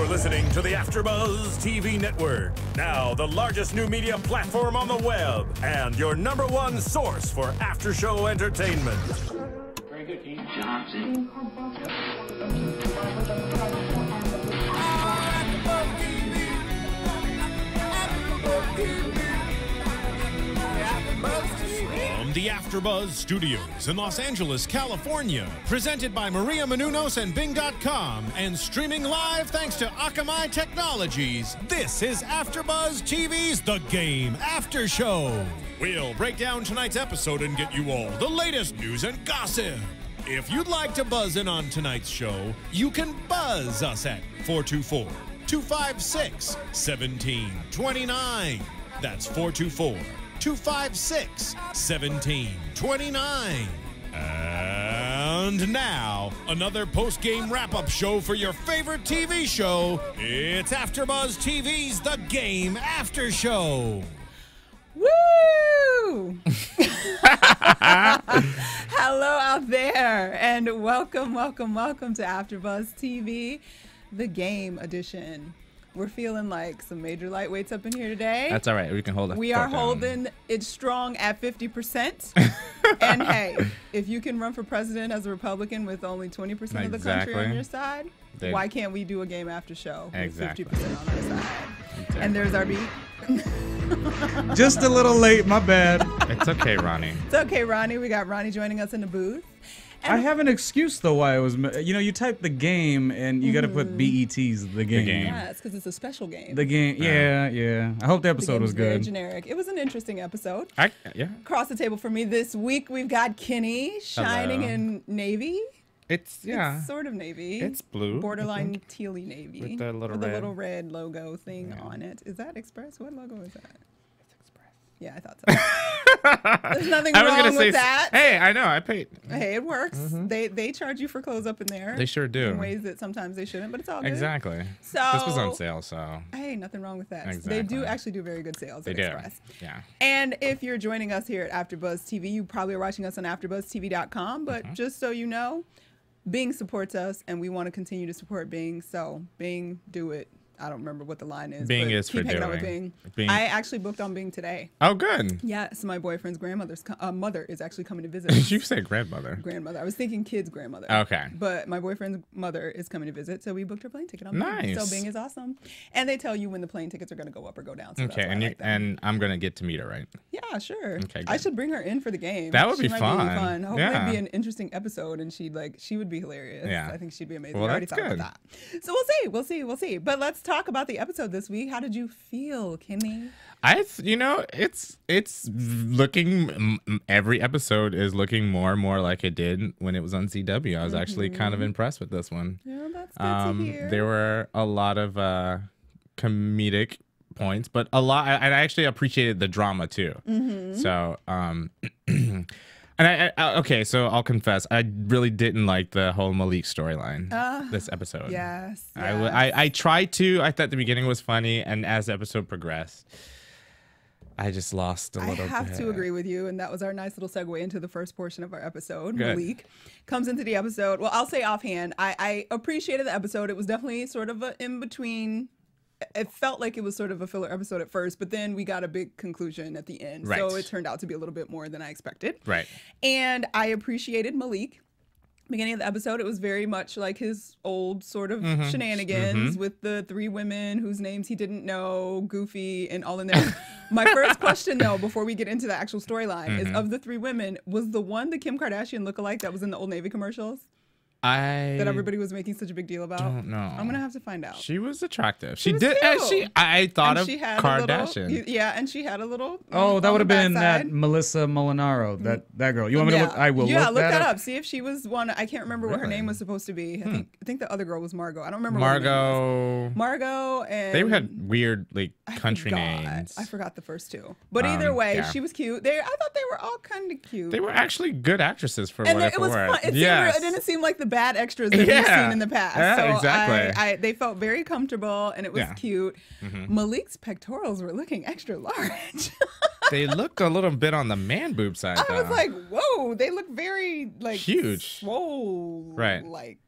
You're listening to the AFTERBUZZ TV network. Now, the largest new media platform on the web and your #1 source for after-show entertainment. Very good game. Johnson. From the AFTERBUZZ Studios in Los Angeles, California, presented by Maria Menounos and Bing.com, and streaming live thanks to Akamai Technologies, this is AFTERBUZZ TV's The Game After Show. We'll break down tonight's episode and get you all the latest news and gossip. If you'd like to buzz in on tonight's show, you can buzz us at 424-256-1729. That's 424-256-1729. And now, another post-game wrap-up show for your favorite TV show. It's AFTERBUZZ TV's The Game After Show. Woo! Hello out there, and welcome to AFTERBUZZ TV, The Game edition. We're feeling like some major lightweights up in here today. That's all right. We can hold it. We are holding it strong at 50%. And hey, if you can run for president as a Republican with only 20% of the country on your side, why can't we do a game after show with 50% on our side? Exactly. And there's our beat. Just a little late, my bad. It's okay, Ronnie. It's okay, Ronnie. We got Ronnie joining us in the booth. I have an excuse though why it was. You know, you type the game and you got to put BET's the game. Yeah, it's because it's a special game. The game. Yeah. I hope the episode was good. Very generic. It was an interesting episode. Yeah. Across the table for me this week, we've got Kenny shining in navy. It's sort of navy. It's blue. Borderline tealy navy. With the little little red logo thing on it. Is that Express? What logo is that? It's Express. Yeah, I thought so. There's nothing wrong with that. Hey, I know. I paid. Hey, it works. They charge you for clothes up in there. They sure do. In ways that sometimes they shouldn't, but it's all good. Exactly. So this was on sale, so. Hey, nothing wrong with that. Exactly. They do actually do very good sales at Express. Yeah. And if you're joining us here at AFTERBUZZ TV, you probably are watching us on AFTERBuzzTV.com, but just so you know, Bing supports us, and we want to continue to support Bing. So, Bing, do it. I don't remember what the line is. Bing is keep for hanging doing. out with Bing. Bing. I actually booked on Bing today. Oh, good. Yes, my boyfriend's grandmother's mother is actually coming to visit. You say grandmother. Grandmother. I was thinking kid's grandmother. Okay. But my boyfriend's mother is coming to visit, so we booked her plane ticket on Bing. Nice. So Bing is awesome. And they tell you when the plane tickets are going to go up or go down. So Okay, and I'm going to get to meet her, right? Yeah, sure. Okay, good. I should bring her in for the game. That would be might fun. Hopefully it'd be an interesting episode, and she would be hilarious. Yeah. I think she'd be amazing. Well, I already that's thought good. about that. So we'll see. But let's talk about the episode this week. How did you feel, Kenny? It's looking, every episode is looking more and more like it did when it was on CW. I was actually kind of impressed with this one. Yeah, that's good to hear. There were a lot of comedic points, but I actually appreciated the drama too. So, and okay, so I'll confess, I really didn't like the whole Malik storyline this episode. Yes. I tried to. I thought the beginning was funny, and as the episode progressed, I just lost a little bit. I have to agree with you, and that was our nice little segue into the first portion of our episode. Good. Malik comes into the episode. Well, I'll say offhand, I appreciated the episode. It was definitely sort of an in-between. It felt like it was sort of a filler episode at first, but then we got a big conclusion at the end. Right. So it turned out to be a little bit more than I expected. Right. And I appreciated Malik. Beginning of the episode, it was very much like his old sort of shenanigans with the 3 women whose names he didn't know, Goofy, and all in there. My first question, though, before we get into the actual storyline, is of the 3 women, was the one the Kim Kardashian lookalike that was in the Old Navy commercials? That everybody was making such a big deal about? Don't know. I'm gonna have to find out. She was attractive. She was did. cute. I thought And of she had Kardashian. and she had a little. Oh, that would have been that backside. Melissa Molinaro. That girl. You want me to look? I will. Yeah, look look that up. up. See if she was one. I can't remember what her Really? name was supposed to be. I think the other girl was Margot. I don't remember. What her name was. Margot and They had weird country names. I forgot the first 2. But either way, yeah. she was cute. I thought they were all kind of cute. They were actually good actresses for and what it was were. fun. It didn't seem like the bad extras that we've Yeah. seen in the past. Yeah, so exactly. they felt very comfortable, and it was Yeah. cute. Malik's pectorals were looking extra large. They looked a little bit on the man boob side. I was like, whoa, they look very huge. swole. Right. Like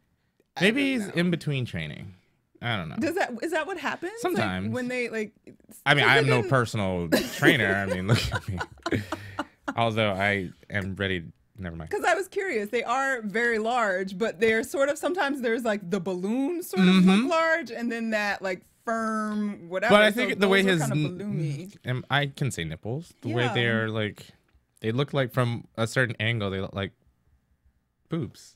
Maybe he's in between training. I don't know. Is that what happens? Sometimes. Like, when they like. I mean, I'm no personal trainer. I mean, look at me. Although I am ready. Never mind. Because I was curious. They are very large, but they're sort of, sometimes there's like the balloon sort of look large, and then that like firm whatever. But I think the way his kind of balloony. I can say nipples. The way they're like, they look like from a certain angle, they look like boobs.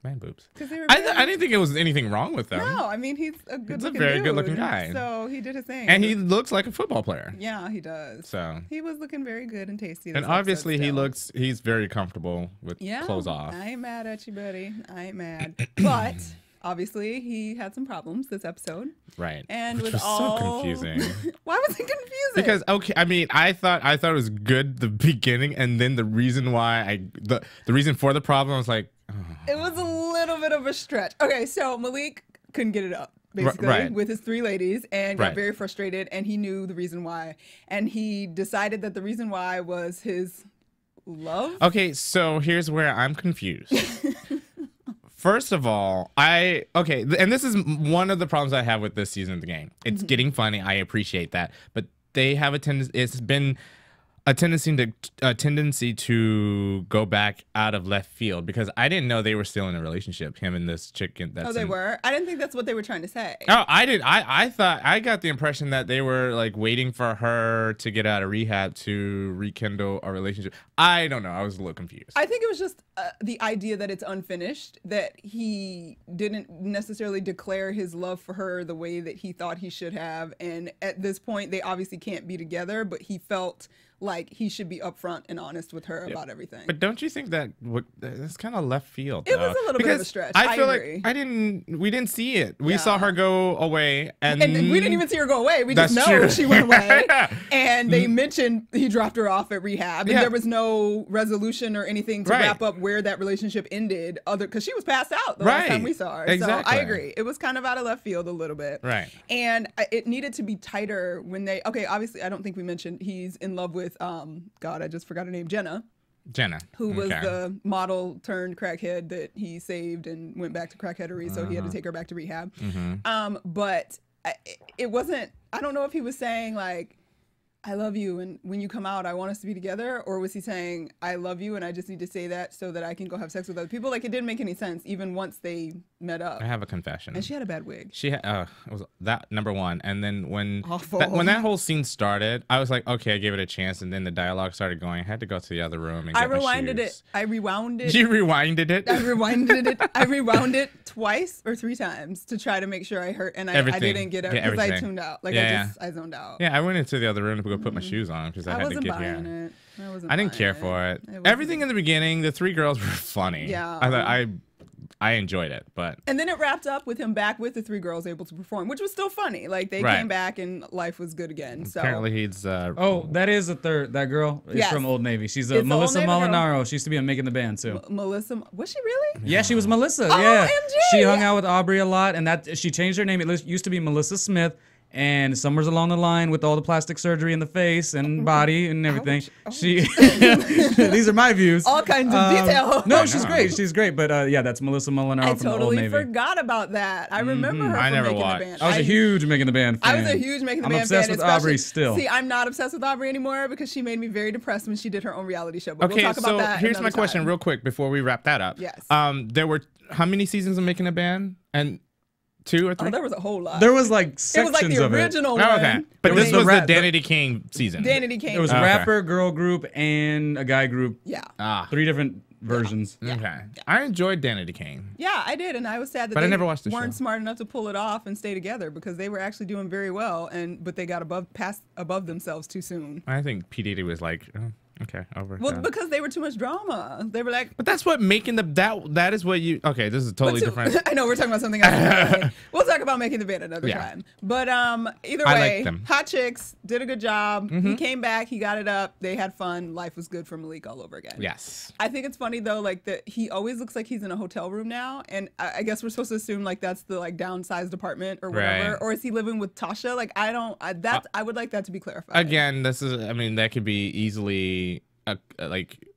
Man boobs. I didn't think it was anything wrong with them. No, I mean, he's a very good-looking guy. So he did his thing. And he looks like a football player. Yeah, he does. So he was looking very good and tasty. And obviously he's very comfortable with clothes off. I ain't mad at you, buddy. I ain't mad. But obviously he had some problems this episode. Right. And which was so confusing. Why was it confusing? Because I mean, I thought it was good the beginning, and then the reason why the reason for the problem was like, it was a little bit of a stretch. Okay, so Malik couldn't get it up, basically, with his 3 ladies, and got very frustrated, and he knew the reason why. And he decided that the reason why was his love. Okay, so here's where I'm confused. First of all, and this is one of the problems I have with this season of the game. It's getting funny. I appreciate that. But they have it's been a tendency to go back out of left field, because I didn't know they were still in a relationship, him and this chick. They were? I didn't think that's what they were trying to say. Oh, I did. I thought, I got the impression that they were like waiting for her to get out of rehab to rekindle a relationship. I don't know. I was a little confused. I think it was just the idea that it's unfinished, that he didn't necessarily declare his love for her the way that he thought he should have. And at this point, they obviously can't be together, but he felt like he should be upfront and honest with her about everything. But don't you think that's kind of left field? It was a little bit of a stretch. I feel like we didn't see it. We saw her go away, and we didn't even see her go away. We just know she went away. And they mentioned he dropped her off at rehab, and there was no resolution or anything to wrap up where that relationship ended, because she was passed out the last time we saw her. Exactly. So I agree. It was kind of out of left field a little bit. Right. And it needed to be tighter when they. Okay, obviously, I don't think we mentioned he's in love with God, I just forgot her name, Jenna, who was the model turned crackhead that he saved and went back to crackheadery, so he had to take her back to rehab. But it wasn't, I don't know if he was saying like, I love you, and when you come out, I want us to be together, or was he saying, I love you, and I just need to say that so that I can go have sex with other people? Like, it didn't make any sense, even once they met up. I have a confession. And she had a bad wig. She had, it was that number one, and then when that whole scene started, I was like, okay, I gave it a chance, and then the dialogue started going. I had to go to the other room and get my shoes. I rewound it. You rewinded it? I rewinded it. I rewound it twice or 3 times to try to make sure I heard, and I didn't get it because I tuned out. Like, I zoned out. Yeah, I went into the other room to go put my shoes on because I had to get here. I didn't care for it. Everything in the beginning, the 3 girls were funny. Yeah. I enjoyed it, but and then it wrapped up with him back with the 3 girls able to perform, which was still funny. Like they came back and life was good again. So apparently he's that is that girl is from Old Navy. She's Melissa Molinaro. She used to be on Making the Band too. Melissa, was she really? Yeah, she was Melissa. Oh, yeah, MG. She hung out with Aubrey a lot, and that she changed her name. It used to be Melissa Smith. And somewhere's along the line with all the plastic surgery in the face and body and everything, she these are my views. All kinds of detail. No, she's great. She's great. But that's Melissa Molinaro from Old Navy. I totally forgot about that. I remember her from Making the Band. I was a huge Making the Band fan. I was a huge Making the Band fan. I'm obsessed with Aubrey still. See, I'm not obsessed with Aubrey anymore because she made me very depressed when she did her own reality show. But we'll talk about that. Here's my question real quick before we wrap that up. Yes. There were how many seasons of Making a Band? And 2 or 3? Oh, there was a whole lot. There was like sections of it. It was like the original one. Oh, okay. But this was the Danity Kane season. Danity Kane. It was a rapper, girl group, and a guy group. Yeah. 3 different versions. Yeah. Okay. Yeah. I enjoyed Danity Kane. Yeah, I did, and I was sad that I never watched the weren't show. Smart enough to pull it off and stay together because they were actually doing very well, but they got above themselves too soon. I think P. Diddy was like, oh, okay, over. Well, because they were too much drama. They were like, but that's what making that is what you. Okay, this is totally different. I know we're talking about something else. We'll talk about Making the Band another time. But either way, hot chicks did a good job. He came back, he got it up. They had fun. Life was good for Malik all over again. Yes. I think it's funny though, like that he always looks like he's in a hotel room now, and I guess we're supposed to assume like that's the like downsized apartment or whatever, or is he living with Tasha? Like I would like that to be clarified. Again, this is. I mean, that could be easily like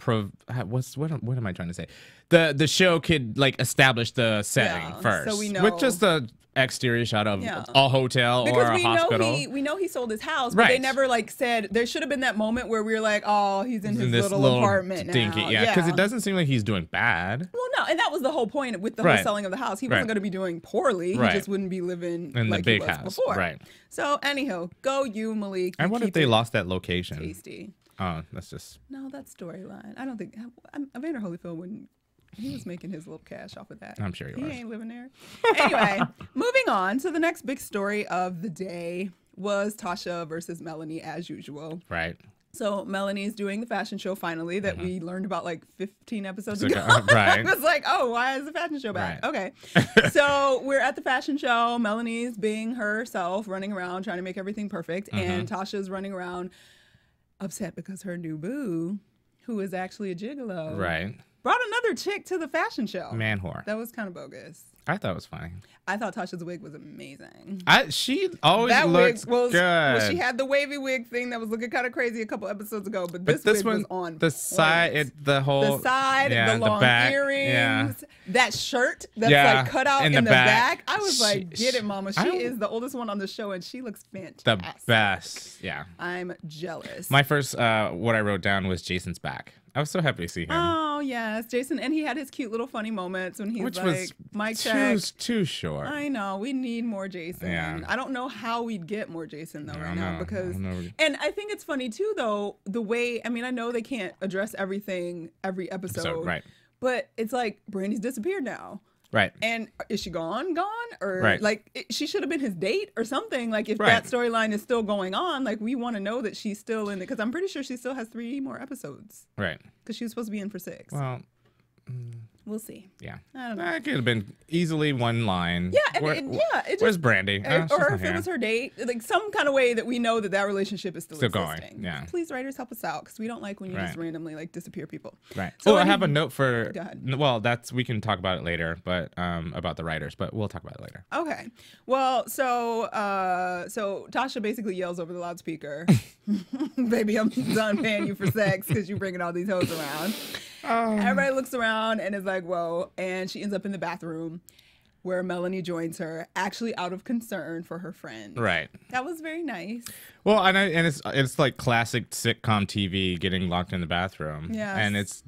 what am I trying to say? The show could like establish the setting first, so we know with just the exterior shot of a hotel or a hospital. We know he sold his house, but they never like said there should have been that moment where we were like, oh, he's in his little apartment dinky, now. yeah, because it doesn't seem like he's doing bad. Well, no, and that was the whole point with the whole selling of the house. He wasn't going to be doing poorly. He just wouldn't be living in like the big he was house before. Right. So anyhow, go you, Malik. I wonder if they lost that location. Tasty. Oh, that's just no, that storyline. I don't think Evander Holyfield wouldn't. He was making his little cash off of that. I'm sure he was. He ain't living there. Anyway, moving on. So the next big story of the day was Tasha versus Melanie as usual. Right. So Melanie's doing the fashion show finally that we learned about like 15 episodes ago. Right. I was like, oh, why is the fashion show back? Right. Okay. So we're at the fashion show. Melanie's being herself, running around, trying to make everything perfect. And Tasha's running around upset because her new boo, who is actually a gigolo, brought another chick to the fashion show. Man whore. That was kind of bogus. I thought it was funny. I thought Tasha's wig was amazing. She always looks good. Well, she had the wavy wig thing that was looking kind of crazy a couple episodes ago, but this wig was on the side, the long back, earrings, that shirt that's like cut out in the back. I was like, get it, mama. She is the oldest one on the show, and she looks fantastic. The best, yeah. I'm jealous. My first, what I wrote down was Jason's back. I was so happy to see him. Oh, yes. Jason. And he had his cute little funny moments when he's like, Mike check. Too short. I know. We need more Jason. Yeah. I don't know how we'd get more Jason, though, right now. Because, and I think it's funny, too, though, the way, I mean, I know they can't address everything every episode. Right. But it's like, Brandy's disappeared now. Right. And is she gone? Or like she should have been his date or something. Like if that storyline is still going on, like we want to know that she's still in it. Because I'm pretty sure she still has 3 more episodes. Right. Because she was supposed to be in for 6. Well, we'll see. Yeah. I don't know. That could have been easily one line. Yeah. Where's Brandy? Or if it was her date, like some kind of way that we know that relationship is still existing. Going. Yeah. Please, writers, help us out because we don't like when you just randomly like disappear people. Right. So I have a note for. Go ahead. Well, we can talk about it later, but about the writers, but we'll talk about it later. Okay. Well, so Tasha basically yells over the loudspeaker, "Baby, I'm done paying you for sex because you're bringing all these hoes around." Everybody looks around and is like, whoa. And she ends up in the bathroom where Melanie joins her, actually out of concern for her friend. Right. That was very nice. Well, and it's like classic sitcom TV, getting locked in the bathroom. Yeah. And it's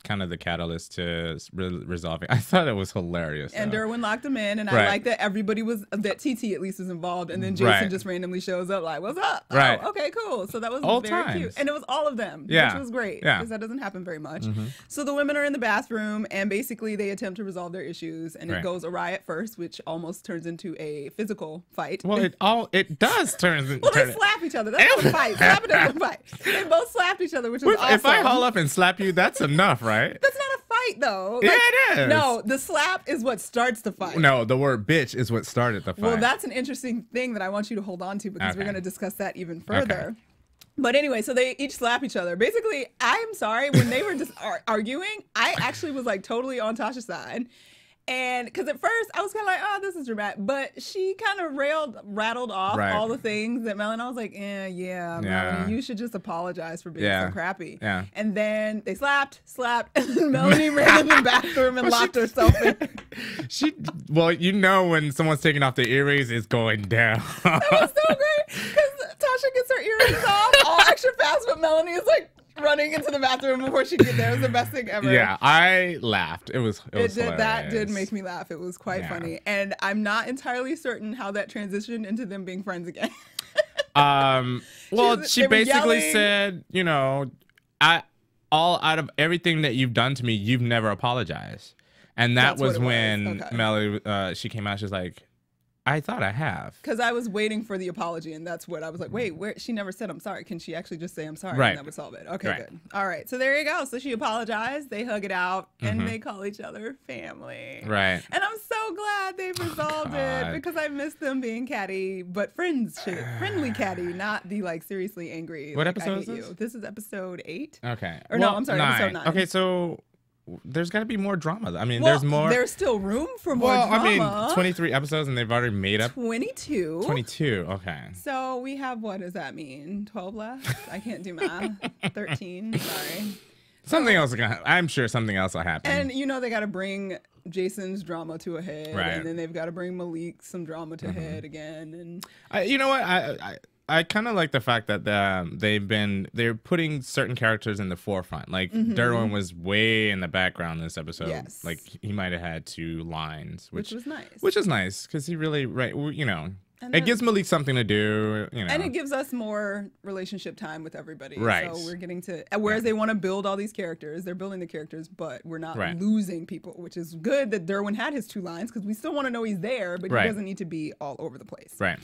kind of the catalyst to resolving. I thought it was hilarious. And Derwin locked him in, and I like that everybody that TT at least was involved, and then Jason just randomly shows up like, "What's up?" Right. Oh, okay, cool. So that was All very times. cute, and it was all of them, Yeah. which was great Yeah. because that doesn't happen very much. So the women are in the bathroom, and basically they attempt to resolve their issues, and it goes awry at first, which almost turns into a physical fight. Well, it does turn. Well, they slap each other. That's not a fight. Slapping isn't a fight. They both slapped each other, which was awesome. If I haul up and slap you, that's enough, right? That's not a fight, though. Yeah, it is. No, the slap is what starts the fight. No, the word bitch is what started the fight. Well, that's an interesting thing that I want you to hold on to because we're going to discuss that even further. Okay. But anyway, so they each slap each other. Basically, I'm sorry, when they were just arguing, I actually was like totally on Tasha's side. And because at first I was kind of like, oh, this is dramatic. But she kind of rattled off all the things that Melanie, I was like, Melanie, you should just apologize for being so crappy. Yeah. And then they slapped, and Melanie ran in the bathroom and locked herself in. Well, you know when someone's taking off their earrings, it's going down. That was so great because Tasha gets her earrings off all extra fast, but Melanie is like running into the bathroom before she gets there. It was the best thing ever. Yeah, I laughed. It was hilarious. That did make me laugh. It was quite funny. And I'm not entirely certain how that transitioned into them being friends again. Well, she basically said, you know, all out of everything that you've done to me, you've never apologized. And that was when Melanie, she came out, she was like, I thought I have. Because I was waiting for the apology, and that's what I was like, wait, she never said I'm sorry. Can she actually just say I'm sorry? Right. And that would solve it. Okay, good. All right. So there you go. So she apologized. They hug it out, and they call each other family. Right. And I'm so glad they've resolved it because I miss them being catty, but friendly catty, not the like seriously angry. What like, episode is this? This is episode 8. Okay. Or no, I'm sorry, episode 9. Okay, so there's got to be more drama. I mean, there's more. There's still room for more drama. I mean, 23 episodes and they've already made up 22. 22. Okay. So we have, what does that mean? 12 left? I can't do math. 13. Sorry. Something else. I'm sure something else will happen. And you know they got to bring Jason's drama to a head, Right. and then they've got to bring Malik some drama to a head again. And You know what? I kind of like the fact that they're putting certain characters in the forefront. Like Derwin was way in the background in this episode. Yes. Like he might have had 2 lines, which was nice. Which is nice because he really And it gives Malik something to do. And it gives us more relationship time with everybody. Right. So we're getting to, whereas they want to build all these characters, they're building the characters, but we're not losing people, which is good that Derwin had his 2 lines because we still want to know he's there, but he doesn't need to be all over the place. Right.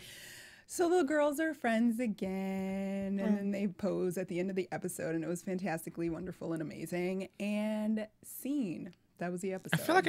So the girls are friends again, and then they pose at the end of the episode, and it was fantastically wonderful and amazing. And scene. That was the episode. I feel like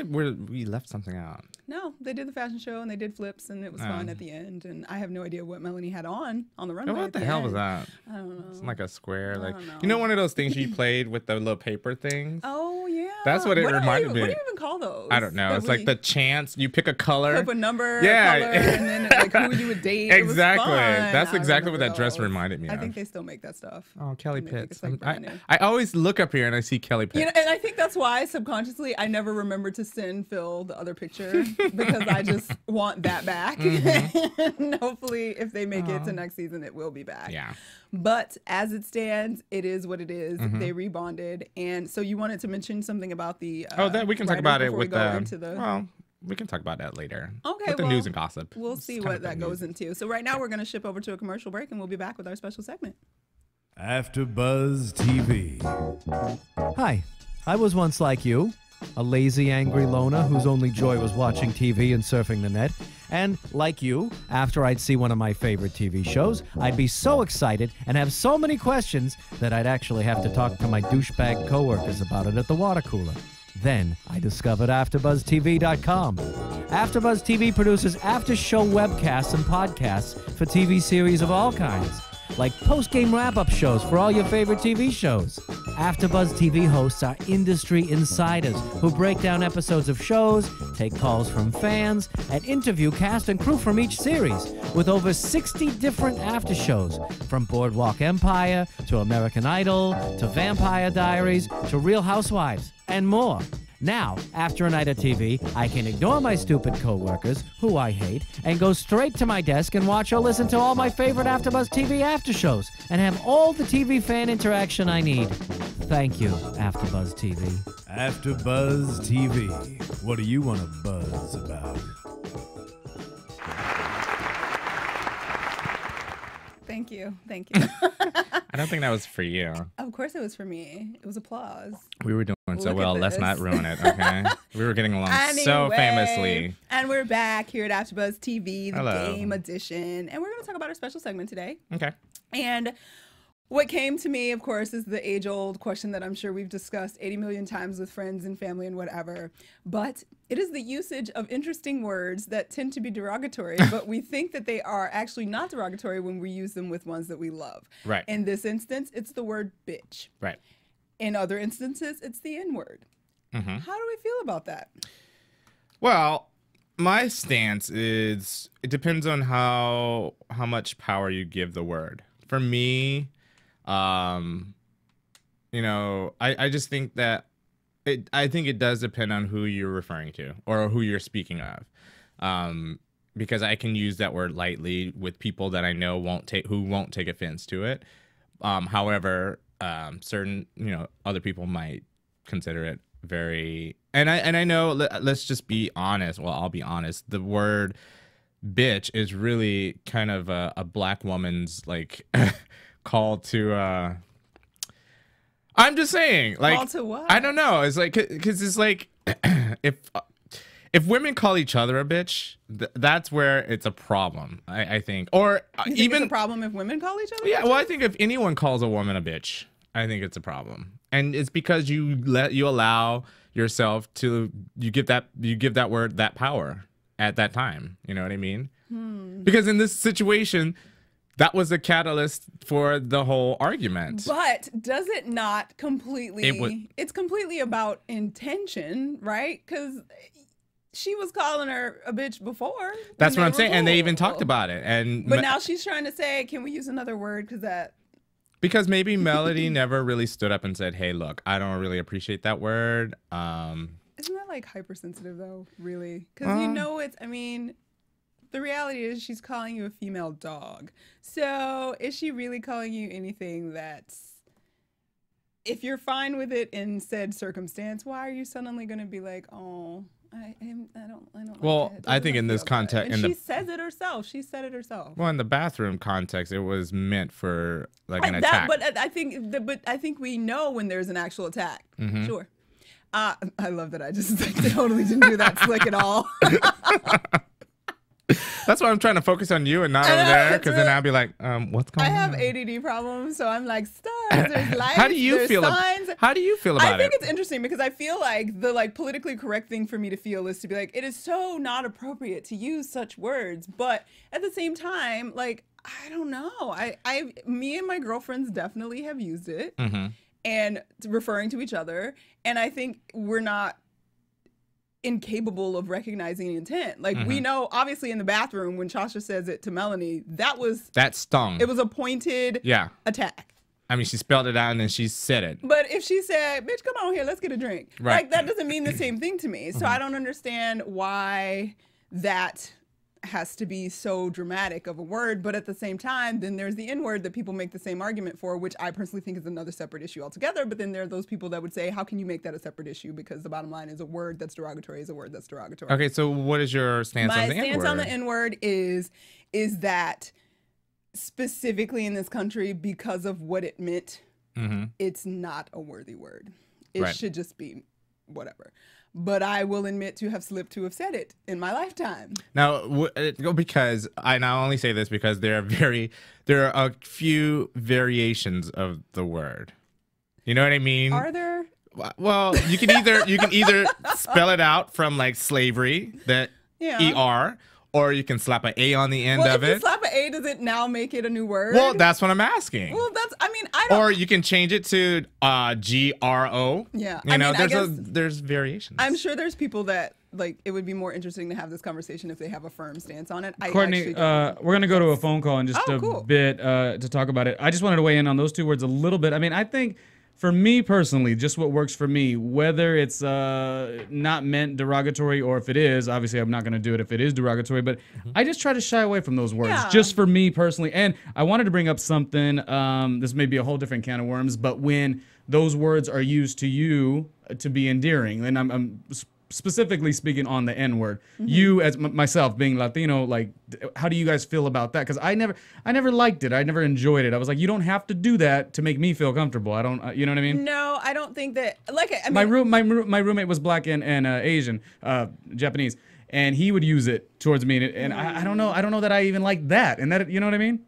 we left something out. No, they did the fashion show and they did flips and it was fun at the end. And I have no idea what Melanie had on the runway. What the hell was that? I don't know. It's like a square, like don't know. you know, one of those things you played with the little paper things. Oh yeah. That's what it reminded me. What do you even call those? I don't know. It's like the chance you pick a color, flip a number, yeah, color, and then like who you would date. Exactly. It was fun. That's exactly what that those. dress reminded me of. I think they still make that stuff. Oh, Kelly And they think Pitts. it's, like, brand new. I always look up here and I see Kelly Pitts. You know, and I think that's why subconsciously I never remember to send Phil the other picture because I just want that back. And hopefully, if they make it to next season, it will be back. Yeah. But as it stands, it is what it is. They rebonded, and so you wanted to mention something about the. That we can talk about it with the. Well, we can talk about that later. Okay, with the news and gossip. We'll see what that goes into. So right now we're going to ship over to a commercial break, and we'll be back with our special segment. AfterBuzz TV. Hi, I was once like you, a lazy, angry loner whose only joy was watching TV and surfing the net. And like you, after I'd see one of my favorite TV shows, I'd be so excited and have so many questions that I'd actually have to talk to my douchebag coworkers about it at the water cooler. Then I discovered AfterBuzzTV.com. AfterBuzz TV produces after-show webcasts and podcasts for TV series of all kinds, like post-game wrap-up shows for all your favorite TV shows. AfterBuzz TV hosts are industry insiders who break down episodes of shows, take calls from fans, and interview cast and crew from each series, with over 60 different after-shows, from Boardwalk Empire to American Idol to Vampire Diaries to Real Housewives, and more. Now, after a night of TV, I can ignore my stupid coworkers, who I hate, and go straight to my desk and watch or listen to all my favorite AfterBuzz TV after shows, and have all the TV fan interaction I need. Thank you, AfterBuzz TV. AfterBuzz TV. What do you want to buzz about? Thank you. Thank you. I don't think that was for you. Of course it was for me. It was applause. We were doing so Look well. at Let's this. not ruin it, okay? We were getting along so Anyway, famously. And we're back here at AfterBuzz TV, the Hello. Game Edition. And we're going to talk about our special segment today. Okay. And what came to me, of course, is the age-old question that I'm sure we've discussed 80 million times with friends and family and whatever. But it is the usage of interesting words that tend to be derogatory, but we think that they are actually not derogatory when we use them with ones that we love. Right. In this instance, it's the word bitch. Right. In other instances, it's the N-word. How do we feel about that? Well, my stance is it depends on how much power you give the word. For me, you know, I just think that I think it does depend on who you're referring to or who you're speaking of. Because I can use that word lightly with people that I know won't take offense to it. However, certain, you know, other people might consider it very, and I know, let's just be honest. Well, I'll be honest. The word bitch is really kind of a black woman's like call to, I'm just saying, like, Call to what? I don't know. It's like, cause it's like, if women call each other a bitch, that's where it's a problem, I think. Or You think even it's a problem if women call each other? yeah, bitches? well, I think if anyone calls a woman a bitch, I think it's a problem, and it's because you allow yourself to you give that word that power at that time. You know what I mean? Because in this situation, that was the catalyst for the whole argument. But does it not completely? It's completely about intention, right? Because she was calling her a bitch before. That's when what I'm they saying, were and they even cool. talked about it. And But now she's trying to say, can we use another word? Because Because maybe Melody never really stood up and said, hey, look, I don't really appreciate that word. Isn't that like hypersensitive though, really? Because you know I mean, the reality is she's calling you a female dog. So is she really calling you anything that's, if you're fine with it in said circumstance, why are you suddenly going to be like, oh, I don't Well, like it. I think in this context, and she says it herself. She said it herself. Well, in the bathroom context, it was meant for like an attack. But I think we know when there's an actual attack. Sure. I love that I just totally didn't do that slick at all. That's why I'm trying to focus on you and not over there, because then I'll be like, what's going on? I have ADD problems, so I'm like, stars, there's lights, How do you there's feel? signs. How do you feel about it? I think it's interesting because I feel like the politically correct thing for me to feel is to be like, it is so not appropriate to use such words, but at the same time, like, I don't know. Me and my girlfriends definitely have used it and referring to each other, and I think we're not incapable of recognizing intent. Like we know, obviously, in the bathroom when Tasha says it to Melanie, that stung. It was a pointed attack. I mean, she spelled it out and then she said it. But if she said, "Bitch, come on here, let's get a drink," like that doesn't mean the same thing to me. So I don't understand why that has to be so dramatic of a word. But at the same time, then there's the N-word that people make the same argument for, which I personally think is another separate issue altogether. But then there are those people that would say, how can you make that a separate issue? Because the bottom line is a word that's derogatory is a word that's derogatory. Okay, so what is your stance on the N-word? My stance on the N-word is that specifically in this country, because of what it meant, it's not a worthy word. It should just be whatever. But I will admit to have slipped to have said it in my lifetime. Now, because I not only say this because there are a few variations of the word. You know what I mean? Are there? Well, you can either spell it out from like slavery, the ER, or you can slap an A on the end of it. If you slap an A, does it now make it a new word? Well, that's what I'm asking. Well, I don't. Or you can change it to GRO. Yeah. There's variations. I'm sure there's people that, like, it would be more interesting to have this conversation if they have a firm stance on it. Courtney, we're going to go to a phone call in just a bit to talk about it. I just wanted to weigh in on those two words a little bit. I mean, I think for me personally, just what works for me, whether it's not meant derogatory or if it is, obviously I'm not going to do it if it is derogatory, but I just try to shy away from those words just for me personally. And I wanted to bring up something, this may be a whole different can of worms, but when those words are used to you to be endearing, and I'm specifically speaking on the N-word, you as myself being Latino, like, how do you guys feel about that? Because I never liked it. I never enjoyed it. I was like, you don't have to do that to make me feel comfortable. I don't, you know what I mean? No, I don't think that. Like, I mean, my roommate was black and Asian, Japanese, and he would use it towards me, and I don't know that I even like that, and that, you know what I mean?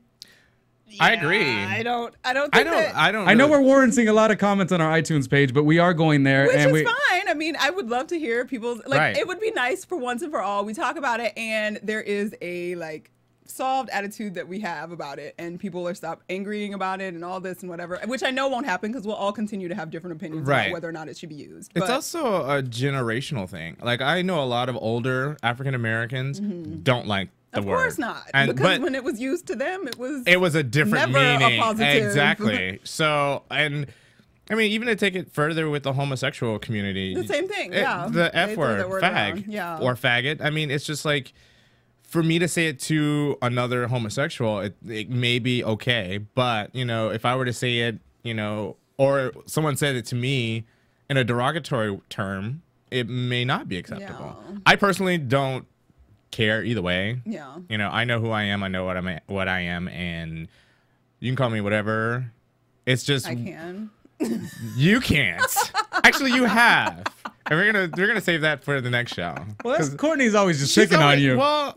Yeah, I agree. I don't think that. I know we're warranting a lot of comments on our iTunes page, but we are going there, which is fine. I mean, I would love to hear people's It would be nice for once and for all. We talk about it, and there is a solved attitude that we have about it, and people are stop angrying about it and all this and whatever, which I know won't happen because we'll all continue to have different opinions about whether or not it should be used. It's also a generational thing. Like, I know a lot of older African Americans don't like the word. Of course not. Because when it was used to them, it was a different never meaning. A positive. Exactly. So, and I mean, even to take it further with the homosexual community, the same thing. The F word, fag, or faggot. I mean, it's just like, for me to say it to another homosexual, it may be okay, but if I were to say it, or someone said it to me in a derogatory term, it may not be acceptable. Yeah. I personally don't care either way. Yeah. I know who I am. I know what I am, and you can call me whatever. It's just I can. You can't. Actually, you have. And we're gonna save that for the next show. Well, Courtney's always just picking on you. Well,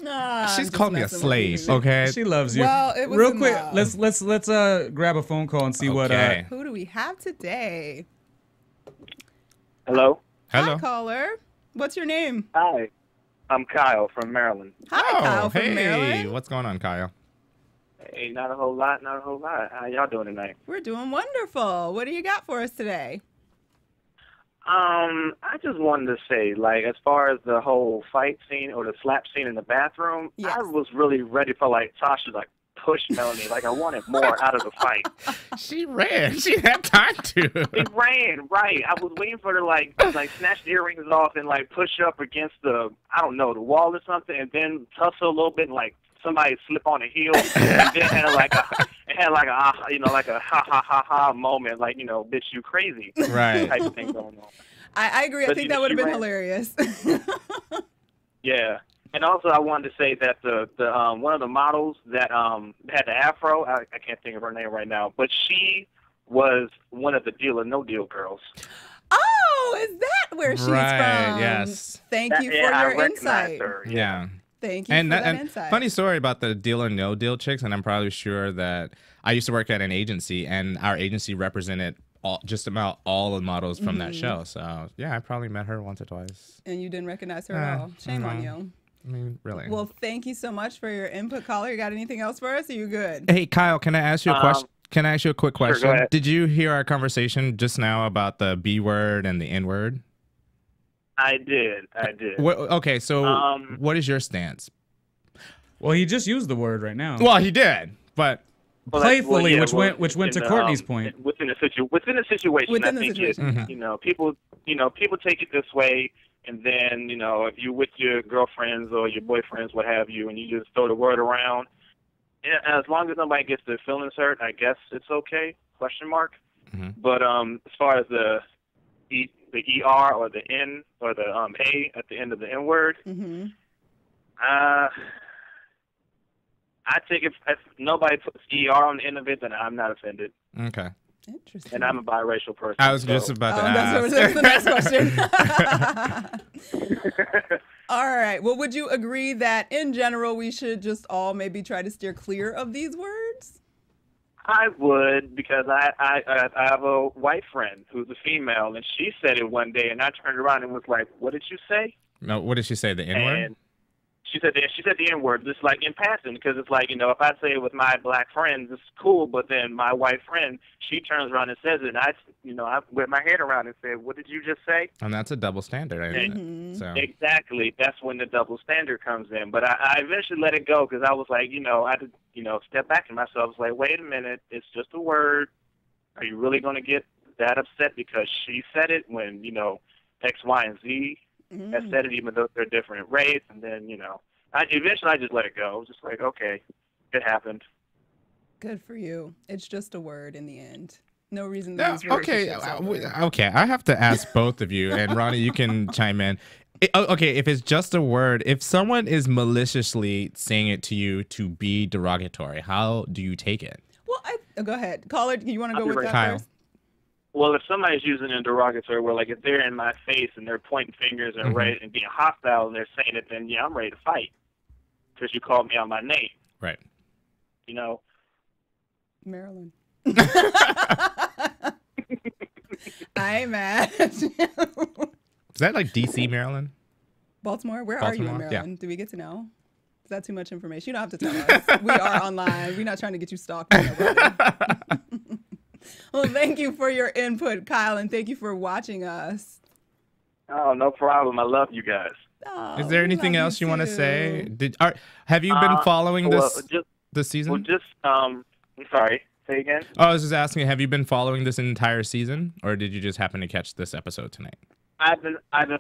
she's called me a slave. Okay, she loves you. Well, it was real quick. Let's grab a phone call and see what. Who do we have today? Hello. Hello. Hi, caller. What's your name? Hi. I'm Kyle from Maryland. Hi, Kyle from Maryland. What's going on, Kyle? Hey, not a whole lot. How y'all doing tonight? We're doing wonderful. What do you got for us today? I just wanted to say, as far as the whole fight scene or the slap scene in the bathroom, I was really ready for Tasha, push Melanie. Like, I wanted more out of the fight. She ran. She had time to. She ran, right. I was waiting for her to, like snatch the earrings off and, like, push up against the wall or something, and then tussle a little bit and, like, somebody slip on a heel, and then had, like, a ha, ha, ha, ha moment, like, bitch, you crazy. Right. Type of thing going on. I agree. But, I think that would have been hilarious. Yeah. And also, I wanted to say that the one of the models that had the afro, I can't think of her name right now, but she was one of the Deal or No Deal girls. Oh, is that where she's from? Yes. Thank you for your insight. Her, yeah. Thank you for that insight. Funny story about the Deal or No Deal chicks, and I'm probably sure that I used to work at an agency, and our agency represented just about all the models from that show. So, yeah, I probably met her once or twice. And you didn't recognize her at all. Shame on you. I mean, really. Well, thank you so much for your input, caller. You got anything else for us? Are you good? Hey, Kyle, can I ask you a question? Can I ask you a quick question? Sure, go ahead. Did you hear our conversation just now about the B word and the N word? I did. Okay, so what is your stance? Well, he just used the word right now. Well, he did, but playfully, which went to Courtney's point. Within a situation, I think people take it this way. And then, if you're with your girlfriends or your boyfriends, what have you, and you just throw the word around, as long as nobody gets their feelings hurt, I guess it's okay, ? But as far as the ER or the N or the A at the end of the N word, I think if nobody puts ER on the end of it, then I'm not offended. Okay. Interesting. And I'm a biracial person. I was just about to ask. That's the next question. All right. Well, would you agree that in general we should just all maybe try to steer clear of these words? I would, because I have a white friend who's a female, and she said it one day, and I turned around and was like, "What did you say?" No, what did she say? The N word? And she said the N word, just like in passing, because it's like, if I say it with my black friends, it's cool, but then my white friend, she turns around and says it, and I whip my head around and say, "What did you just say?" And that's a double standard, isn't it? So. Exactly. That's when the double standard comes in. But I eventually let it go, because I was like, I had to, step back in myself. I was like, wait a minute, it's just a word. Are you really going to get that upset because she said it when, X, Y, and Z has said it, even though they're different race? And then, eventually I just let it go. I was just like, okay, it happened. Good for you. It's just a word in the end. No reason to use Okay, I have to ask both of you, and Ronnie, you can chime in. Okay, if it's just a word, if someone is maliciously saying it to you to be derogatory, how do you take it? Well, go ahead. Caller, you want to go with that Kyle first? Well, if somebody's using a derogatory word, like if they're in my face and they're pointing fingers and and being hostile and they're saying it, then yeah, I'm ready to fight because you called me out my name. Right. Maryland. I ain't mad at you. Is that like D.C., Maryland? Baltimore? Where are you in Maryland? Yeah. Do we get to know? Is that too much information? You don't have to tell us. We are online. We're not trying to get you stalked. Well, thank you for your input, Kyle, and thank you for watching us. Oh, no problem. I love you guys. Oh, is there anything else you want to say? Have you been following this season? Well, I'm sorry. Say again? Oh, I was just asking, have you been following this entire season, or did you just happen to catch this episode tonight? I've been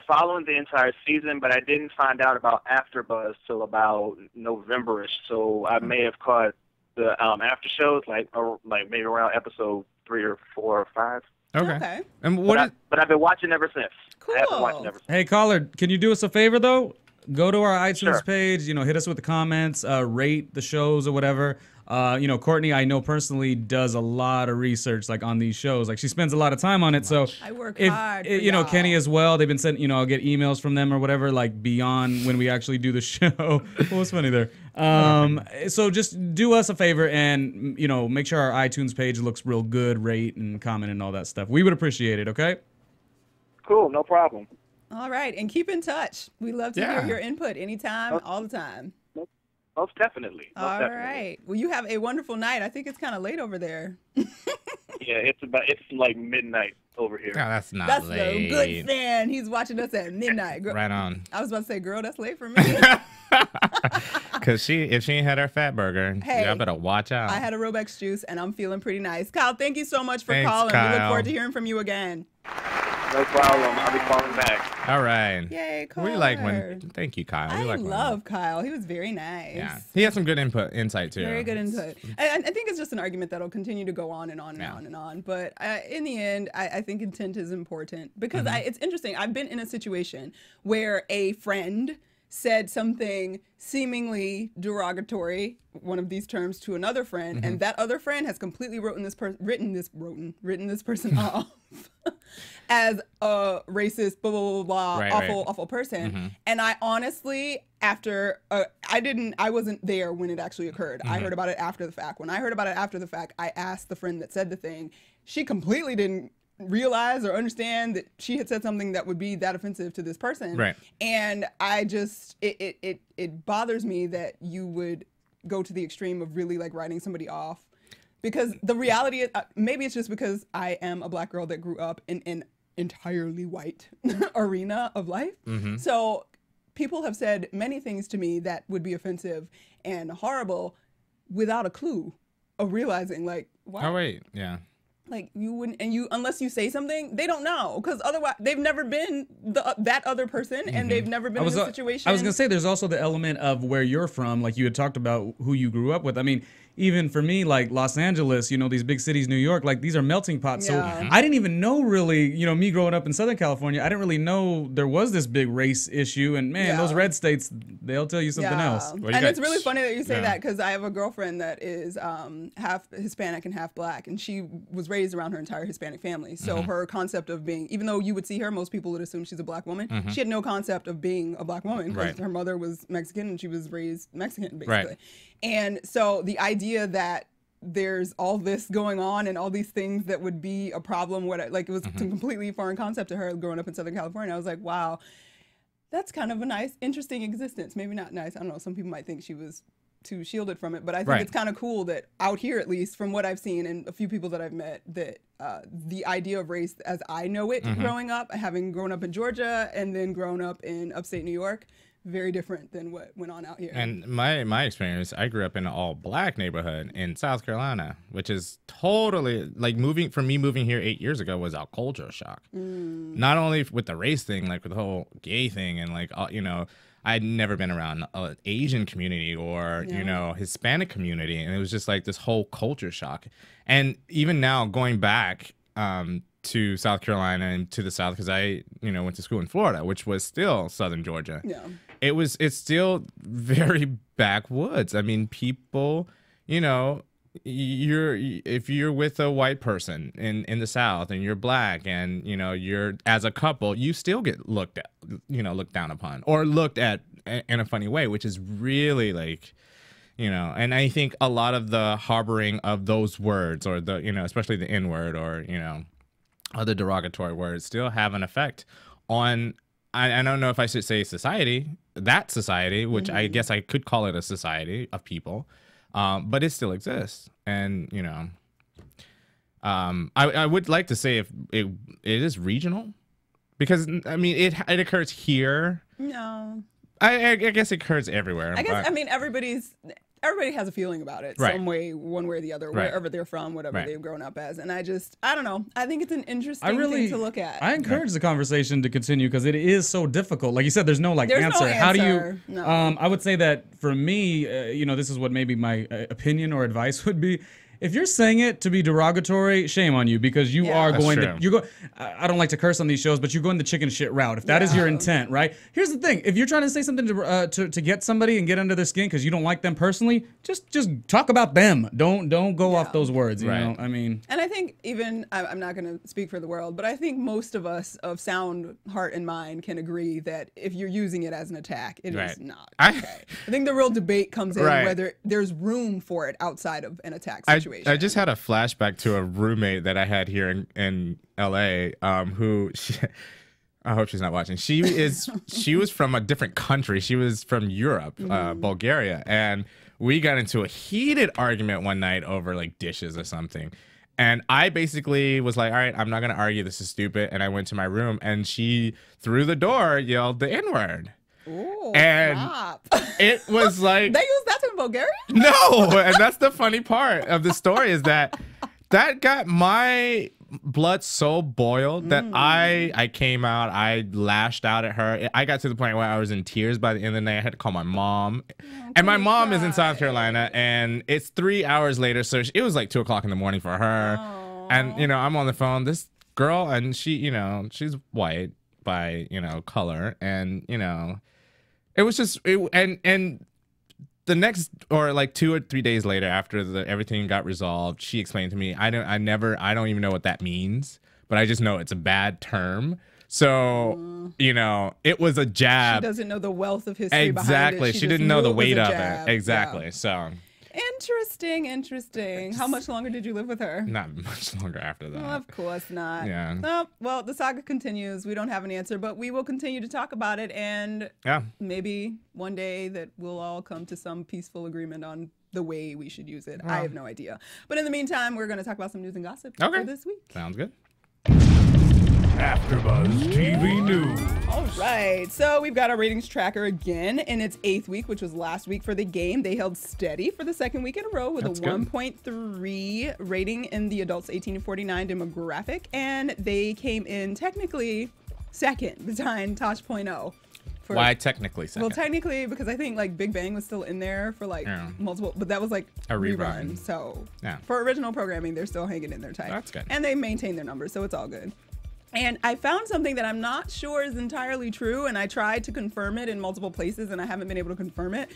following the entire season, but I didn't find out about AFTERBUZZ till about November-ish. So I may have caught the after shows like maybe around episode 3 or 4 or 5. Okay. And but I've been watching ever since. Cool. I have been watching ever since. Hey, caller, can you do us a favor though? Go to our iTunes page. Hit us with the comments. Rate the shows or whatever. Courtney, I know personally, does a lot of research like on these shows. Like she spends a lot of time on it. So I work hard. Kenny as well. They've been sending. I'll get emails from them or whatever. Like beyond when we actually do the show. What was funny there? So just do us a favor and make sure our iTunes page looks real good. Rate and comment and all that stuff. We would appreciate it. Okay. Cool. No problem. All right, and keep in touch. We love to hear your input anytime, all the time. Most definitely. All right. Well, you have a wonderful night. I think it's kind of late over there. Yeah, it's like midnight over here. No, that's not that's late. That's a good fan. He's watching us at midnight. Girl, right on. I was about to say, girl, that's late for me. Because if she ain't had her fat burger, hey, y'all better watch out. I had a Robex juice, and I'm feeling pretty nice. Kyle, thank you so much for Thanks, calling. Kyle. We look forward to hearing from you again. No problem. I'll be calling back. All right. Yay, Kyle. We like when. Thank you, Kyle. I love Kyle. He was very nice. Yeah, he had some good insight too. Very good insight. I think it's just an argument that'll continue to go on and on and on and on. But in the end, I think intent is important because it's interesting. I've been in a situation where a friend said something seemingly derogatory, one of these terms, to another friend, and that other friend has completely written this person off as a racist, blah blah blah, blah awful person. And I honestly, after I wasn't there when it actually occurred. I heard about it after the fact. When I heard about it after the fact, I asked the friend that said the thing. She completely didn't realize or understand that she had said something that would be that offensive to this person. Right. And I just it bothers me that you would go to the extreme of really like writing somebody off, because the reality is maybe it's just because I am a black girl that grew up in an entirely white arena of life. So people have said many things to me that would be offensive and horrible without a clue of realizing like, wow. Oh wait, yeah. Like you wouldn't, and unless you say something, they don't know, because otherwise they've never been that other person, and they've never been in a situation. I was gonna say there's also the element of where you're from, like you had talked about who you grew up with. I mean, even for me, like Los Angeles, you know, these big cities, New York, like these are melting pots. So I didn't even know really, you know, me growing up in Southern California, I didn't really know there was this big race issue. And man, those red states, they'll tell you something else. Well, and it's really funny that you say that, because I have a girlfriend that is half Hispanic and half black, and she was raised around her entire Hispanic family. So her concept of being, even though you would see her, most people would assume she's a black woman. She had no concept of being a black woman, because her mother was Mexican and she was raised Mexican, basically. And so the idea that there's all this going on and all these things that would be a problem, like it was a completely foreign concept to her growing up in Southern California. I was like, wow, that's kind of a nice, interesting existence. Maybe not nice. I don't know. Some people might think she was too shielded from it, but I think it's kind of cool that out here, at least from what I've seen and a few people that I've met, that the idea of race as I know it growing up, having grown up in Georgia and then grown up in upstate New York, very different than what went on out here. And my experience, I grew up in an all black neighborhood in South Carolina, which is totally like moving here 8 years ago was a culture shock. Not only with the race thing, like with the whole gay thing, and like, you know, I'd never been around an Asian community or, you know, Hispanic community. And it was just like this whole culture shock. And even now going back, to South Carolina and to the South, because I, you know, went to school in Florida, which was still Southern Georgia. Yeah. It's still very backwoods. I mean, people, you know, if you're with a white person in the South and you're black and, you know, you're as a couple, you still get looked down upon or looked at in a funny way, which is really like, you know, and I think a lot of the harboring of those words, or the, you know, especially the N-word, or, you know, other derogatory words, still have an effect on, I don't know if I should say society, which I guess I could call it a society of people, but it still exists. And, you know, I would like to say if it is regional, because, I mean, it occurs here. No. I guess it occurs everywhere. I guess, I mean, everybody has a feeling about it some way, one way or the other, wherever they're from, whatever they've grown up as. And I don't know. I think it's an interesting thing to look at. I encourage the conversation to continue, because it is so difficult. Like you said, there's no answer. No answer. How do you, I would say that for me, you know, this is what maybe my opinion or advice would be. If you're saying it to be derogatory, shame on you, because you are going to, I don't like to curse on these shows, but you're going the chicken shit route. If that is your intent, right? Here's the thing. If you're trying to say something to get somebody and get under their skin because you don't like them personally, just talk about them. Don't go off those words, you know? I mean. And I think even, I'm not going to speak for the world, but I think most of us of sound heart and mind can agree that if you're using it as an attack, it is not okay. I think the real debate comes in whether there's room for it outside of an attack situation. I just had a flashback to a roommate that I had here in LA, who I hope she's not watching. She was from a different country. She was from Europe, Bulgaria, and we got into a heated argument one night over like dishes or something. And I basically was like, all right, I'm not gonna argue. This is stupid. And I went to my room, and she through the door yelled the N-word. and stop. It was like they use that in Bulgaria? No, and that's the funny part of the story is that got my blood so boiled that I came out, I lashed out at her. I got to the point where I was in tears by the end of the night. I had to call my mom. And my mom is in South Carolina, and it's 3 hours later, so it was like 2 o'clock in the morning for her. Aww. And, you know, I'm on the phone. This girl, and she, you know, she's white by, you know, color. And, you know, it was just, and the next, or like 2 or 3 days later, after everything got resolved, she explained to me, I don't even know what that means, but I just know it's a bad term. So, you know, it was a jab. She doesn't know the wealth of history exactly. behind it. She didn't know the weight of it. Exactly. Yeah. So. Interesting. How much longer did you live with her? Not much longer after that. Well, of course not. Yeah. Oh, well, the saga continues. We don't have an answer, but we will continue to talk about it, and maybe one day that we'll all come to some peaceful agreement on the way we should use it. I have no idea. But in the meantime, we're going to talk about some news and gossip for this week. Sounds good. AfterBuzz TV News. All right, so we've got our ratings tracker again in its 8th week, which was last week for the game. They held steady for the second week in a row with a 1.3 rating in the adults 18 to 49 demographic, and they came in technically second behind Tosh.0. Why technically second? Well, technically because I think like Big Bang was still in there for like multiple, but that was like a rerun. So for original programming, they're still hanging in there tight. That's good. And they maintain their numbers, so it's all good. And I found something that I'm not sure is entirely true, and I tried to confirm it in multiple places, and I haven't been able to confirm it.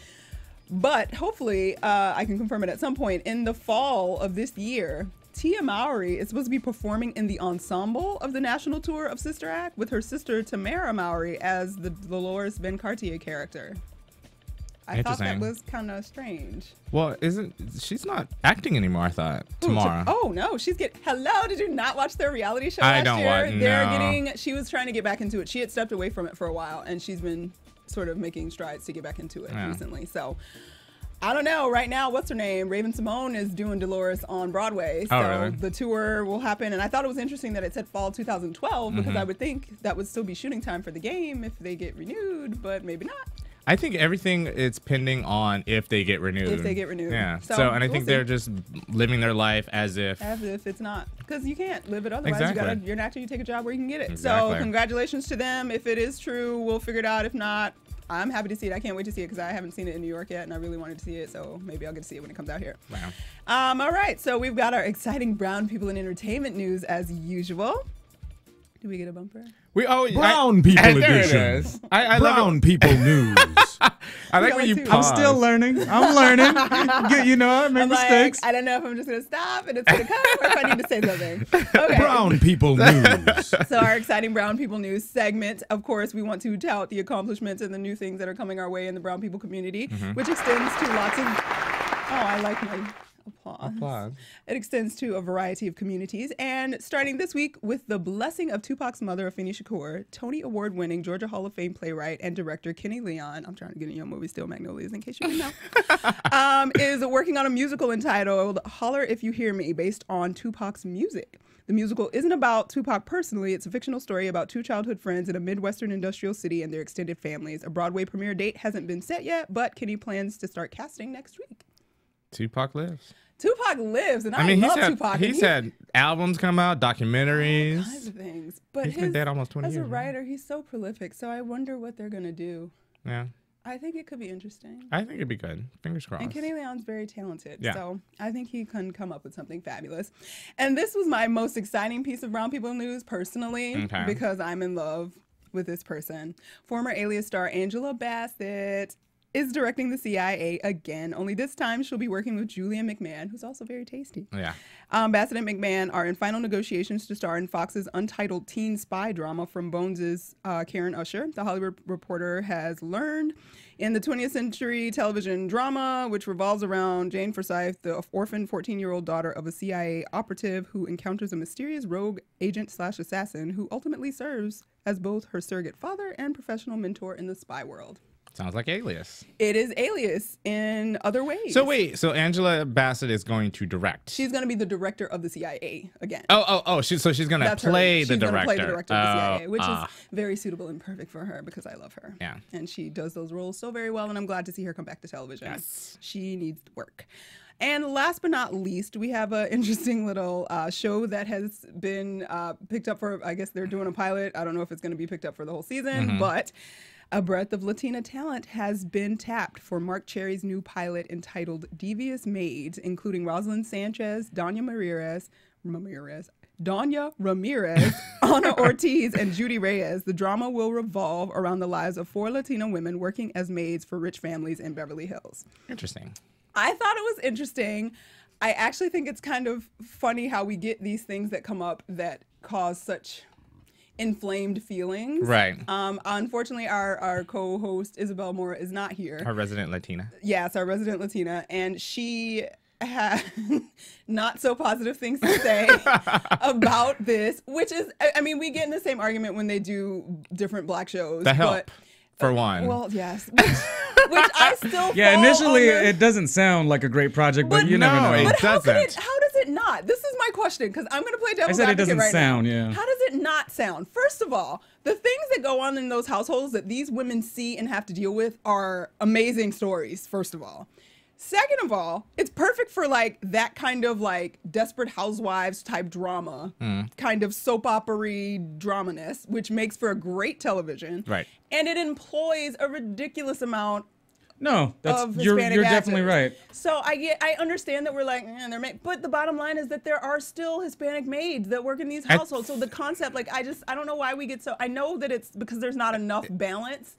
But hopefully I can confirm it at some point. In the fall of this year, Tia Mowry is supposed to be performing in the ensemble of the national tour of Sister Act with her sister Tamara Mowry as the Dolores Ben Cartier character. I thought that was kind of strange. Well, she's not acting anymore, I thought, tomorrow. Oh, no. Hello, did you not watch their reality show last year? I don't watch, she was trying to get back into it. She had stepped away from it for a while, and she's been sort of making strides to get back into it recently. So, I don't know. Right now, what's her name? Raven Simone is doing Dolores on Broadway. So really? The tour will happen. And I thought it was interesting that it said fall 2012 because I would think that would still be shooting time for the game if they get renewed, but maybe not. I think everything is pending on if they get renewed. If they get renewed. Yeah. So and I think they're just living their life as if it's not. Because you can't live it otherwise. Exactly. You're an actor, you take a job where you can get it. Exactly. So congratulations to them. If it is true, we'll figure it out. If not, I'm happy to see it. I can't wait to see it because I haven't seen it in New York yet, and I really wanted to see it. So maybe I'll get to see it when it comes out here. Wow. All right. So we've got our exciting brown people in entertainment news as usual. Do we get a bumper? Brown people edition. I brown people news. I like when you pause. I'm still learning. I'm learning. I make mistakes. I don't know if I'm just going to stop and it's going to come or if I need to say something. Okay. Brown people news. So our exciting brown people news segment, of course, we want to tout the accomplishments and the new things that are coming our way in the brown people community, which extends to lots of... Oh, I like my... Applause. It extends to a variety of communities, and starting this week with the blessing of Tupac's mother, Afeni Shakur, Tony Award-winning Georgia Hall of Fame playwright and director Kenny Leon, I'm trying to get in your movie Still Magnolias in case you didn't know, is working on a musical entitled Holler If You Hear Me, based on Tupac's music. The musical isn't about Tupac personally. It's a fictional story about two childhood friends in a Midwestern industrial city and their extended families. A Broadway premiere date hasn't been set yet, but Kenny plans to start casting next week. Tupac lives. Tupac lives, and I love Tupac. He's had albums come out, documentaries. All kinds of things. But he's been dead almost 20 years. As a writer, he's so prolific, so I wonder what they're going to do. Yeah. I think it could be interesting. I think it'd be good. Fingers crossed. And Kenny Leon's very talented, so I think he can come up with something fabulous. And this was my most exciting piece of brown people news personally, because I'm in love with this person. Former Alias star Angela Bassett is directing the CIA again, only this time she'll be working with Julian McMahon, who's also very tasty. Yeah. Bassett and McMahon are in final negotiations to star in Fox's untitled teen spy drama from Bones' Karen Usher. The Hollywood Reporter has learned in the 20th century television drama, which revolves around Jane Forsyth, the orphaned 14-year-old daughter of a CIA operative who encounters a mysterious rogue agent/assassin who ultimately serves as both her surrogate father and professional mentor in the spy world. Sounds like Alias. It is Alias in other ways. So wait, so Angela Bassett is going to direct. She's going to be the director of the CIA again. So she's going to play the director. She's going to play the director of the CIA, which is very suitable and perfect for her because I love her. Yeah. And she does those roles so very well, and I'm glad to see her come back to television. Yes. She needs work. And last but not least, we have an interesting little show that has been picked up for, I guess they're doing a pilot. I don't know if it's going to be picked up for the whole season, but a breadth of Latina talent has been tapped for Marc Cherry's new pilot entitled Devious Maids, including Rosalind Sanchez, Danya Ramirez, Ana Ortiz, and Judy Reyes. The drama will revolve around the lives of 4 Latina women working as maids for rich families in Beverly Hills. Interesting. I thought it was interesting. I actually think it's kind of funny how we get these things that come up that cause such inflamed feelings. Right. Unfortunately, our co-host Isabel Mora is not here. Our resident Latina. Yes, our resident Latina, and she had not so positive things to say about this, which is, I mean, we get in the same argument when they do different Black shows. The Help, for one. Well, yes. Which I still Yeah, initially it doesn't sound like a great project, but you never know. It doesn't. How does it not? This is my question, because I'm going to play devil's advocate advocate right now. sound, yeah. How does it not sound? First of all, the things that go on in those households that these women see and have to deal with are amazing stories, first of all. Second of all, it's perfect for like that kind of like Desperate Housewives type drama, kind of soap opera-y dramaness, which makes for a great television. Right. And it employs a ridiculous amount No, that's of you're Hispanic definitely actors. right. So I understand that we're like, but the bottom line is that there are still Hispanic maids that work in these households. So the concept, like, I don't know why we get so. I know that it's because there's not enough balance.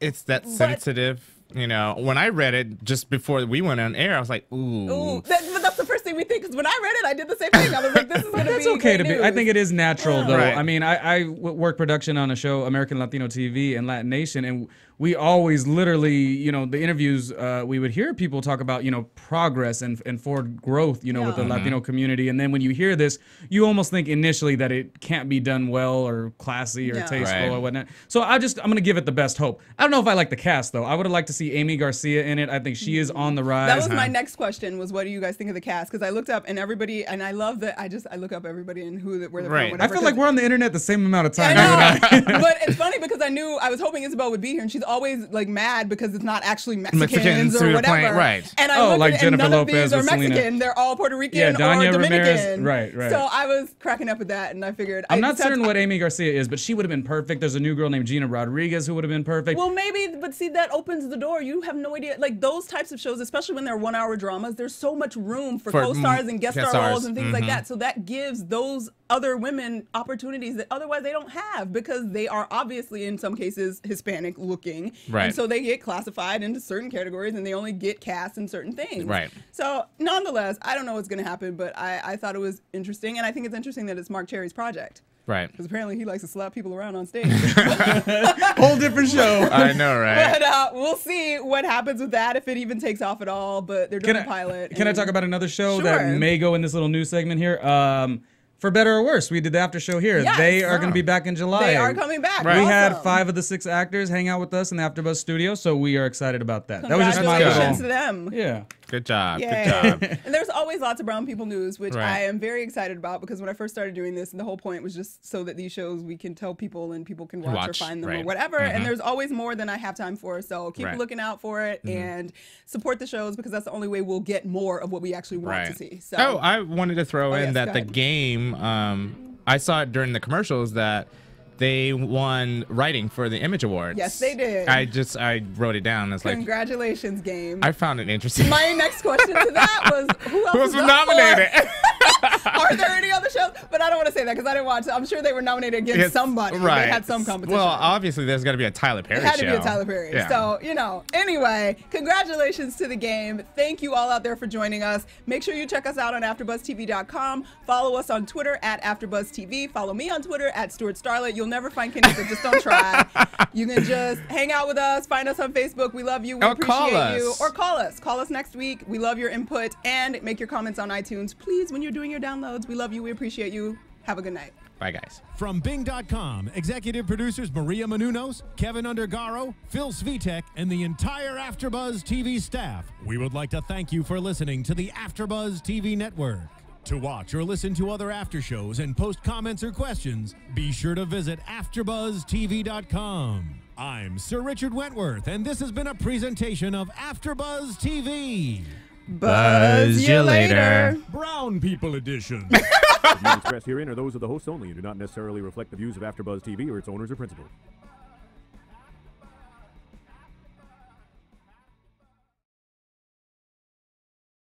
It's that sensitive. You know, when I read it just before we went on air, I was like, ooh. But that's the first thing we think, because when I read it, I did the same thing. I was like, this is going to be It's okay to news. be. I think it is natural, though. Right. I mean, I work production on a show, American Latino TV and Latin Nation, and we always literally, you know, the interviews, we would hear people talk about, you know, progress and forward growth, you know, with the Latino community. And then when you hear this, you almost think initially that it can't be done well or classy or tasteful or whatnot. So I'm going to give it the best hope. I don't know if I like the cast, though. I would have liked to see Amy Garcia in it. I think she is on the rise. That was my next question, was what do you guys think of the cast? Because I looked up and everybody, and I love that I look up everybody and who where they're from, whatever. I feel like we're on the internet the same amount of time. But it's funny because I was hoping Isabel would be here, and she's always like mad because it's not actually Mexicans or whatever. Right. And I looked like at, Jennifer and none Lopez of these are or Selena. Mexican. They're all Puerto Rican Danya or Dominican. Ramirez. Right. So I was cracking up with that, and I figured I'm not certain what Amy Garcia is, but she would have been perfect. There's a new girl named Gina Rodriguez who would have been perfect. Well, maybe, but see, that opens the door. You have no idea. Like those types of shows, especially when they're 1-hour dramas, there's so much room for co-stars and guest star roles and things like that. So that gives those other women opportunities that otherwise they don't have, because they are obviously in some cases Hispanic looking. Right. And so they get classified into certain categories and they only get cast in certain things. Right. So nonetheless, I don't know what's going to happen, but I thought it was interesting. And I think it's interesting that it's Marc Cherry's project. Right. Because apparently he likes to slap people around on stage. Whole different show. I know, right? But we'll see what happens with that, if it even takes off at all. But they're doing a pilot. Can I talk about another show Sure. that may go in this little news segment here? For better or worse, we did the after show here. Yes. They are going to be back in July. They are coming back. We Awesome. had 5 of the 6 actors hang out with us in the AfterBuzz studio, so we are excited about that. That was just my Congratulations to little. them. Yeah. Good job. Yay. Good job. And there's always lots of brown people news, which Right. I am very excited about, because when I first started doing this, the whole point was just so that these shows we can tell people and people can watch or find them or right. whatever. And there's always more than I have time for. So keep Right. looking out for it and support the shows, because that's the only way we'll get more of what we actually want to see. So I wanted to throw in yes, that go the ahead. game, I saw it during the commercials that they won writing for the Image Awards. Yes, they did. I wrote it down. It's like, Congratulations, game. I found it interesting. My next question to that was, who else Who was is up nominated? Are there any other shows? But I don't want to say that because I didn't watch it. I'm sure they were nominated against somebody. Right. They had some competition. Well, obviously, there's got to be a Tyler Perry show. It had to be a Tyler Perry. Yeah. So, anyway, congratulations to the game. Thank you all out there for joining us. Make sure you check us out on AfterBuzzTV.com. Follow us on Twitter at AfterBuzzTV. Follow me on Twitter at Stuart Starlet. You'll never find Kenny, so just don't try. You can just hang out with us. Find us on Facebook. We love you. We appreciate you. Or call us. Call us next week. We love your input. And make your comments on iTunes. Please, when you're doing your downloads, we love you. We appreciate you. Have a good night. Bye, guys. From Bing.com, executive producers Maria Menounos, Kevin Undergaro, Phil Svitek, and the entire AfterBuzz TV staff, we would like to thank you for listening to the AfterBuzz TV network. To watch or listen to other after shows and post comments or questions, be sure to visit AfterBuzzTV.com. I'm Sir Richard Wentworth, and this has been a presentation of AfterBuzz TV. Buzz you later. Brown People Edition. The views expressed herein are those of the hosts only and do not necessarily reflect the views of AfterBuzz TV or its owners or principals.